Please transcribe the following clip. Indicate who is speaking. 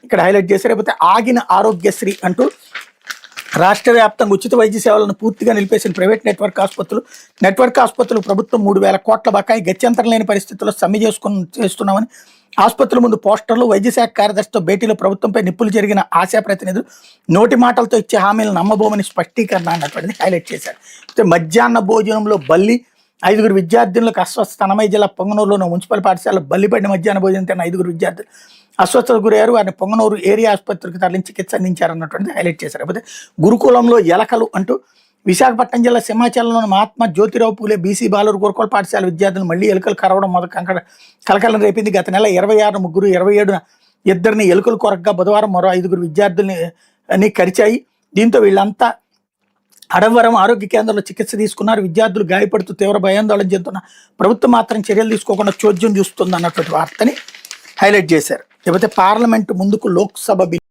Speaker 1: ఇక్కడ హైలైట్ చేశారు. లేకపోతే ఆగిన ఆరోగ్యశ్రీ అంటూ రాష్ట్ర వ్యాప్తంగా ఉచిత వైద్య సేవలను పూర్తిగా నిలిపేసిన ప్రైవేట్ నెట్వర్క్ ఆసుపత్రులు ప్రభుత్వం 3,000 కోట్ల బకాయి గత్యంతరం లేని పరిస్థితుల్లో సమ్మె చేస్తున్నామని ఆసుపత్రుల ముందు పోస్టర్లు, వైద్య శాఖ కార్యదర్శితో భేటీలో ప్రభుత్వంపై నిప్పులు జరిగిన ఆశా ప్రతినిధులు నోటి మాటలతో ఇచ్చే హామీలను నమ్మబోమని స్పష్టీకరణ అన్నటువంటిది హైలైట్ చేశారు. అయితే మధ్యాహ్న భోజనంలో బల్లి 5 విద్యార్థులకు అస్వస్థత. అన్నమయ్య జిల్లా పొంగనూరులోని మున్సిపల్ పాఠశాలలో బల్లిపడిన మధ్యాహ్న భోజనం తిన్న 5 విద్యార్థులు అస్వస్థతకు గురయ్యారు. వారిని పొంగనూరు ఏరియా ఆసుపత్రికి తరలించి చికిత్స అందించారన్నటువంటిది హైలైట్ చేశారు. లేకపోతే గురుకులంలో ఎలకలు అంటూ విశాఖపట్నం జిల్లా సింహాచలంలోని మహాత్మా జ్యోతిరావు పూలే బీసీ బాలురు గురుకుల పాఠశాల విద్యార్థులు మళ్లీ ఎలుకలు కరవడం కలకలం రేపింది. గత నెల 26 ముగ్గురు, 27న ఇద్దరిని ఎలుకలు కొరకగా బుధవారం మరో 5 విద్యార్థుల్ని కరిచాయి. దీంతో వీళ్ళంతా అడవరం ఆరోగ్య కేంద్రంలో చికిత్స తీసుకున్నారు. విద్యార్థులు గాయపడుతూ తీవ్ర భయాందోళన చెందుతున్న ప్రభుత్వం మాత్రం చర్యలు తీసుకోకుండా చోద్యం చూస్తుంది అన్నటువంటి వార్తని హైలైట్ చేశారు. లేకపోతే పార్లమెంటు ముందుకు లోక్సభ